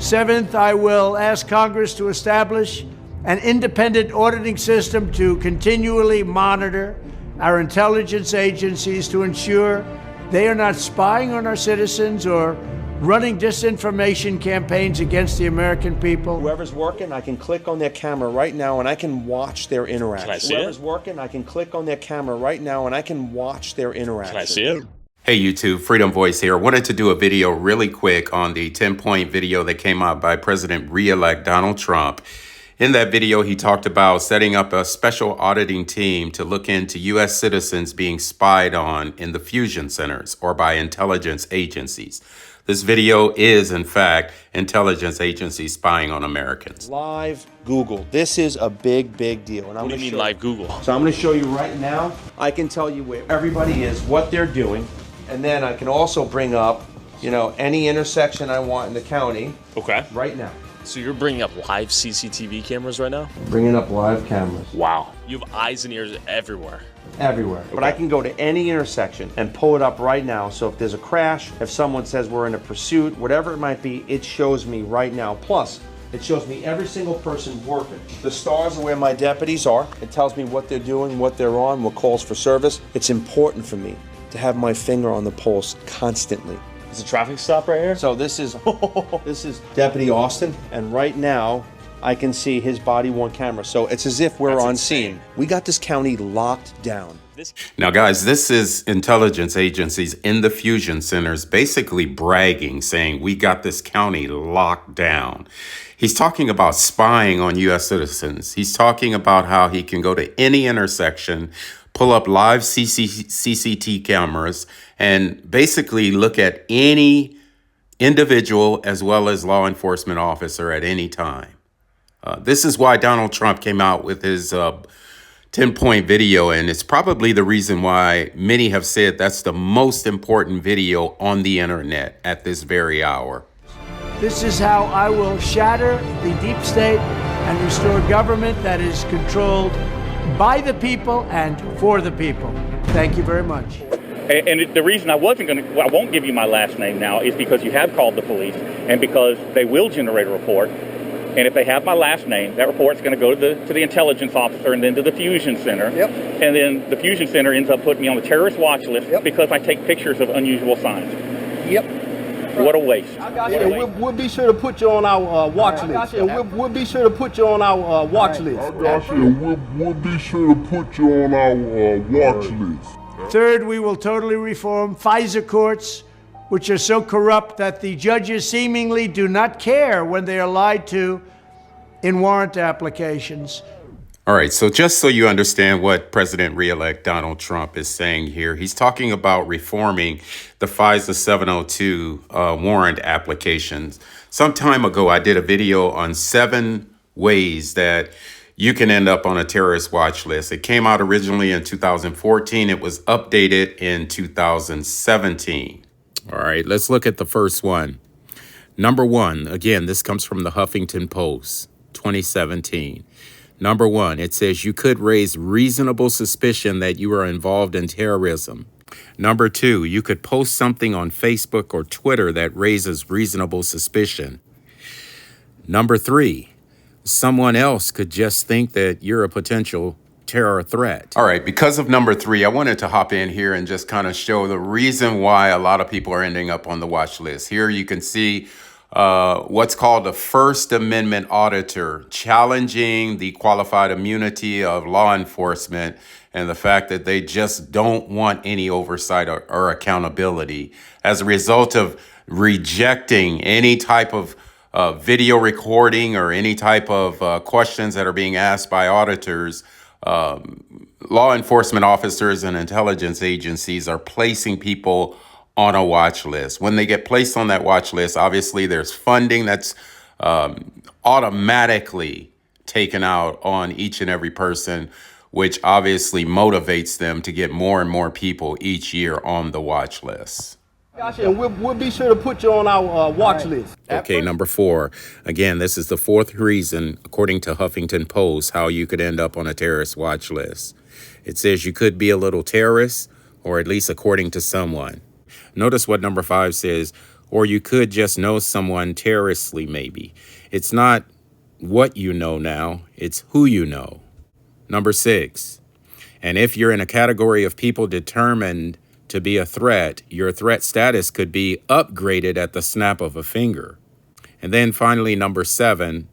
Seventh, I will ask Congress to establish an independent auditing system to continually monitor our intelligence agencies to ensure they are not spying on our citizens or running disinformation campaigns against the American people. Whoever's working, I can click on their camera right now and I can watch their interaction. Can I see Whoever's it? working, I can click on their camera right now and I can watch their interaction. Can I see it? Hey YouTube, Freedom Voice here. Wanted to do a video really quick on the 10-point video that came out by President-elect Donald Trump. In that video, he talked about setting up a special auditing team to look into U.S. citizens being spied on in the fusion centers or by intelligence agencies. This video is, in fact, intelligence agencies spying on Americans. Live Google. This is a big, big deal. And What do you mean live Google? So I'm going to show you right now. I can tell you where everybody is, what they're doing. And then I can also bring up, any intersection I want in the county. Okay. Right now. So you're bringing up live CCTV cameras right now? Bringing up live cameras. Wow. You have eyes and ears everywhere. Everywhere. But I can go to any intersection and pull it up right now. So if there's a crash, if someone says we're in a pursuit, whatever it might be, it shows me right now. Plus, it shows me every single person working. The stars are where my deputies are. It tells me what they're doing, what they're on, what calls for service. It's important for me to have my finger on the pulse constantly. Is a traffic stop right here? So this is Deputy Austin, and right now I can see his body-worn camera. So it's as if we're on scene. We got this county locked down. Now, guys, this is intelligence agencies in the fusion centers basically bragging, saying we got this county locked down. He's talking about spying on U.S. citizens. He's talking about how he can go to any intersection, pull up live CCTV cameras, and basically look at any individual as well as law enforcement officer at any time. This is why Donald Trump came out with his 10-point video, and it's probably the reason why many have said that's the most important video on the internet at this very hour. This is how I will shatter the deep state and restore government that is controlled by the people and for the people. Thank you very much. And the reason I won't give you my last name now is because you have called the police and because they will generate a report. And if they have my last name, that report's going to go to the intelligence officer and then to the fusion center. Yep. And then the fusion center ends up putting me on the terrorist watch list because I take pictures of unusual signs. Yep. What a waste. We'll be sure to put you on our watch list. And we'll be sure to put you on our watch list. We'll be sure to put you on our watch list. Third, we will totally reform FISA courts, which are so corrupt that the judges seemingly do not care when they are lied to in warrant applications. All right, so just so you understand what President-elect Donald Trump is saying here, he's talking about reforming the FISA 702 warrant applications. Some time ago, I did a video on 7 ways that you can end up on a terrorist watch list. It came out originally in 2014. It was updated in 2017. All right, let's look at the first one. Number 1, again, this comes from the Huffington Post, 2017. Number 1, it says you could raise reasonable suspicion that you are involved in terrorism. Number 2, you could post something on Facebook or Twitter that raises reasonable suspicion. Number 3, someone else could just think that you're a potential terror threat. All right, because of number 3, I wanted to hop in here and just kind of show the reason why a lot of people are ending up on the watch list. Here you can see what's called the First Amendment Auditor challenging the qualified immunity of law enforcement and the fact that they just don't want any oversight or accountability as a result of rejecting any type of video recording or any type of questions that are being asked by auditors. Law enforcement officers and intelligence agencies are placing people on a watch list. When they get placed on that watch list, obviously there's funding that's automatically taken out on each and every person, which obviously motivates them to get more and more people each year on the watch list. And we'll be sure to put you on our watch list. Okay, number 4. Again, this is the 4th reason, according to Huffington Post, how you could end up on a terrorist watch list. It says you could be a little terrorist, or at least according to someone. Notice what number 5 says. Or you could just know someone terroristly, maybe. It's not what you know now, it's who you know. Number 6, and if you're in a category of people determined to be a threat, your threat status could be upgraded at the snap of a finger. And then finally, number 7,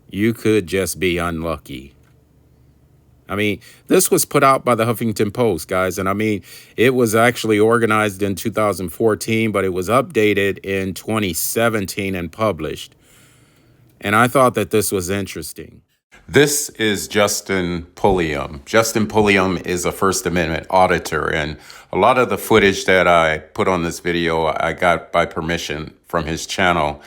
you could just be unlucky. I mean, this was put out by the Huffington Post, guys. And I mean, it was actually organized in 2014, but it was updated in 2017 and published. And I thought that this was interesting. This is Justin Pulliam. Justin Pulliam is a First Amendment auditor. And a lot of the footage that I put on this video, I got by permission from his channel.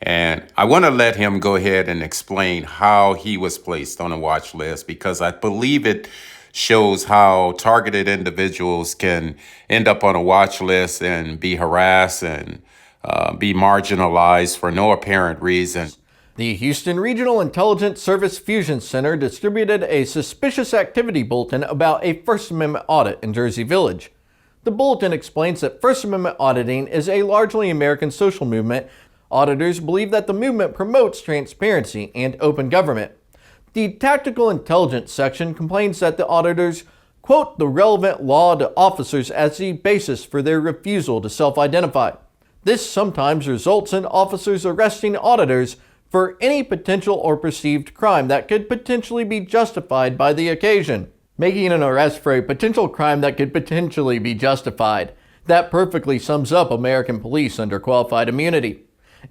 And I want to let him go ahead and explain how he was placed on a watch list, because I believe it shows how targeted individuals can end up on a watch list and be harassed and be marginalized for no apparent reason. The Houston Regional Intelligence Service Fusion Center distributed a suspicious activity bulletin about a First Amendment audit in Jersey Village. The bulletin explains that First Amendment auditing is a largely American social movement. Auditors believe that the movement promotes transparency and open government. The Tactical Intelligence section complains that the auditors quote the relevant law to officers as the basis for their refusal to self-identify. This sometimes results in officers arresting auditors for any potential or perceived crime that could potentially be justified by the occasion. Making an arrest for a potential crime that could potentially be justified. That perfectly sums up American police under qualified immunity.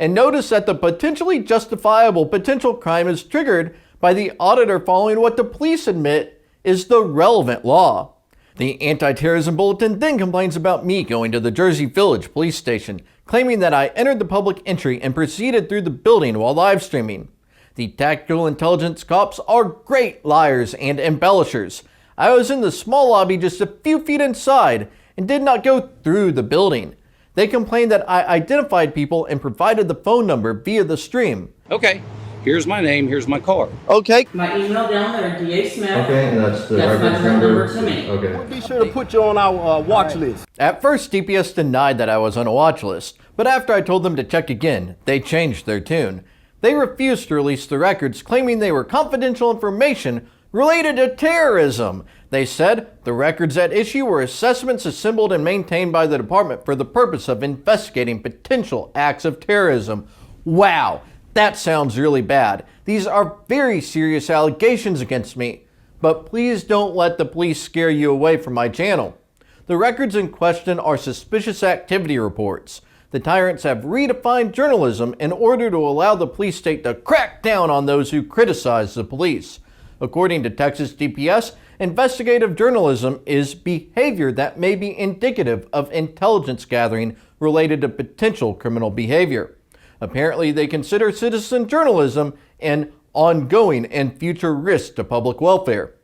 And notice that the potentially justifiable potential crime is triggered by the auditor following what the police admit is the relevant law. The Anti-Terrorism Bulletin then complains about me going to the Jersey Village police station, claiming that I entered the public entry and proceeded through the building while live streaming. The Tactical Intelligence cops are great liars and embellishers. I was in the small lobby just a few feet inside and did not go through the building. They complained that I identified people and provided the phone number via the stream. Okay, here's my name, here's my card. Okay. My email down there, DA Smith. Okay, and that's the That's my reference phone number number to me. Okay. We'll be sure to put you on our watch list. At first, DPS denied that I was on a watch list, but after I told them to check again, they changed their tune. They refused to release the records, claiming they were confidential information related to terrorism. They said the records at issue were assessments assembled and maintained by the department for the purpose of investigating potential acts of terrorism. Wow, that sounds really bad. These are very serious allegations against me. But please don't let the police scare you away from my channel. The records in question are suspicious activity reports. The tyrants have redefined journalism in order to allow the police state to crack down on those who criticize the police. According to Texas DPS, investigative journalism is behavior that may be indicative of intelligence gathering related to potential criminal behavior. Apparently, they consider citizen journalism an ongoing and future risk to public welfare.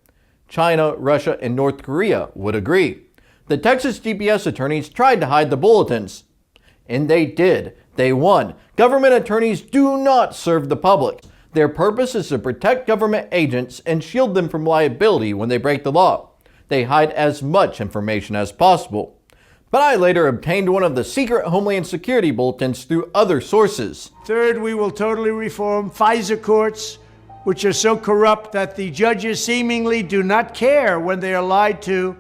China, Russia, and North Korea would agree. The Texas DPS attorneys tried to hide the bulletins. And they did. They won. Government attorneys do not serve the public. Their purpose is to protect government agents and shield them from liability when they break the law. They hide as much information as possible. But I later obtained one of the secret Homeland Security bulletins through other sources. Third, we will totally reform FISA courts, which are so corrupt that the judges seemingly do not care when they are lied to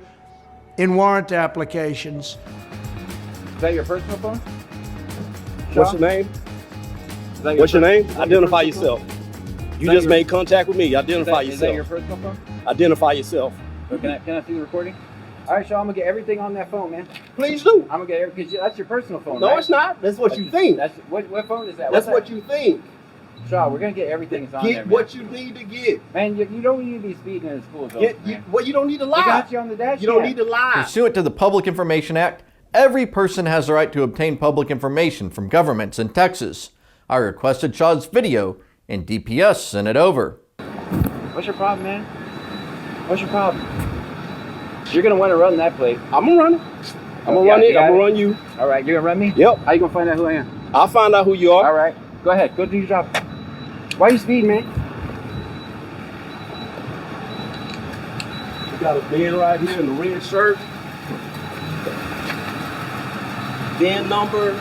in warrant applications. Is that your personal phone? What's your name? What's your name? Identify yourself. You just made contact with me. Identify yourself. Is that your personal phone? Identify yourself. So can I see the recording? All right, Shaw, I'm gonna get everything on that phone, man. Please do. I'm gonna get it because that's your personal phone. No, right? it's not. That's what you think. That's what phone is that? That's what you think. Shaw, we're gonna get everything that's on there. Get Man. what you need to get. Man, you don't need to be speeding in the school zone. Well, you don't need to lie. I got you on the dash. You don't need to lie. Pursuant to the Public Information Act, every person has the right to obtain public information from governments in Texas. I requested Shaw's video, and DPS sent it over. What's your problem, man? What's your problem? You're gonna want to run that plate. I'm gonna run it. I'm gonna run it. I'm gonna run you. All right, you're gonna run me? Yep. How you gonna find out who I am? I'll find out who you are. All right, go ahead. Go do your job. Why are you speeding, man? You got a man right here in the red shirt. VIN number.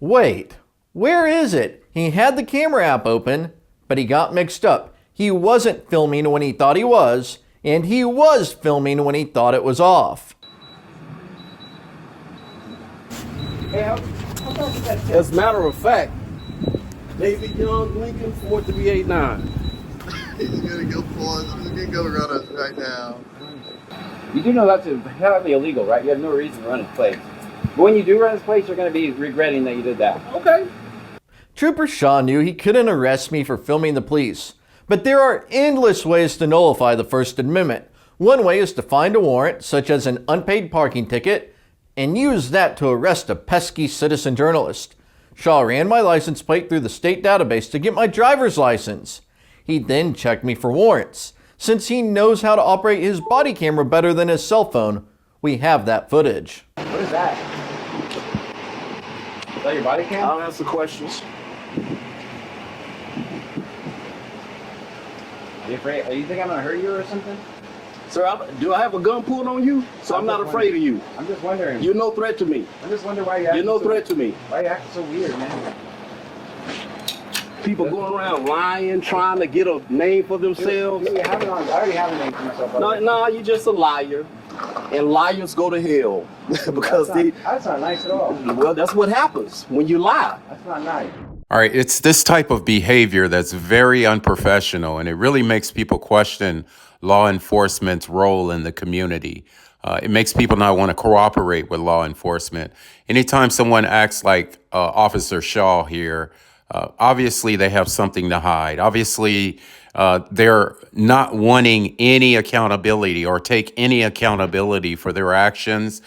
Wait, where is it? He had the camera app open, but he got mixed up. He wasn't filming when he thought he was, and he was filming when he thought it was off. As a matter of fact, David Young, Lincoln, 4389. He's gonna go pull us. He's gonna go run us right now. You do know that's entirely illegal, right? You have no reason to run his place. But when you do run his place, you're going to be regretting that you did that. Okay. Trooper Shaw knew he couldn't arrest me for filming the police, but there are endless ways to nullify the First Amendment. One way is to find a warrant, such as an unpaid parking ticket, and use that to arrest a pesky citizen journalist. Shaw ran my license plate through the state database to get my driver's license. He then checked me for warrants. Since he knows how to operate his body camera better than his cell phone, we have that footage. What is that? Is that your body cam? I'll answer questions. Are you afraid? You think I'm going to hurt you or something? Sir, do I have a gun pulled on you? So I'm not afraid of you. I'm just wondering. You're no threat to me. I'm just wondering why you acting You're no threat to me. Why you acting so weird, man? People going around lying, trying to get a name for themselves. You have it on. I already have a name for myself. No, you're just a liar. And liars go to hell. Because that's not nice at all. Well, that's what happens when you lie. That's not nice. All right, it's this type of behavior that's very unprofessional, and it really makes people question law enforcement's role in the community. It makes people not want to cooperate with law enforcement. Anytime someone acts like Officer Shaw here, obviously they have something to hide. Obviously, they're not wanting any accountability or take any accountability for their actions.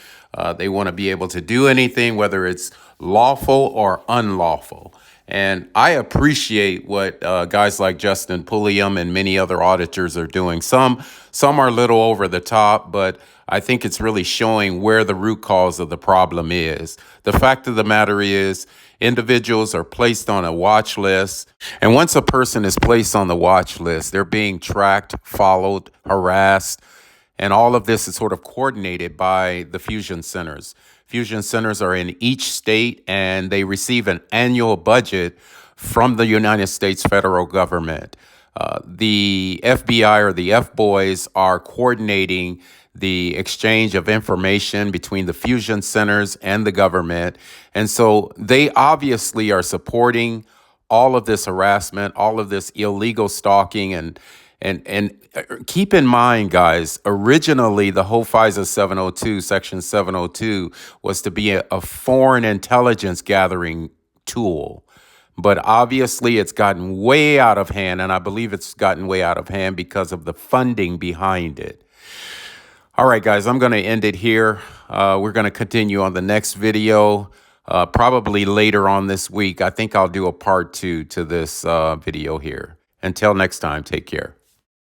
They want to be able to do anything, whether it's lawful or unlawful. And I appreciate what guys like Justin Pulliam and many other auditors are doing. Some are a little over the top, but I think it's really showing where the root cause of the problem is. The fact of the matter is, individuals are placed on a watch list. And once a person is placed on the watch list, they're being tracked, followed, harassed. And all of this is sort of coordinated by the fusion centers. Fusion centers are in each state, and they receive an annual budget from the United States federal government. The FBI or the F-Boys are coordinating the exchange of information between the fusion centers and the government. And so they obviously are supporting all of this harassment, all of this illegal stalking. And keep in mind, guys, originally the whole FISA 702, Section 702, was to be a foreign intelligence gathering tool. But obviously it's gotten way out of hand, and I believe it's gotten way out of hand because of the funding behind it. All right, guys, I'm going to end it here. We're going to continue on the next video, probably later on this week. I think I'll do a part 2 to this video here. Until next time, take care.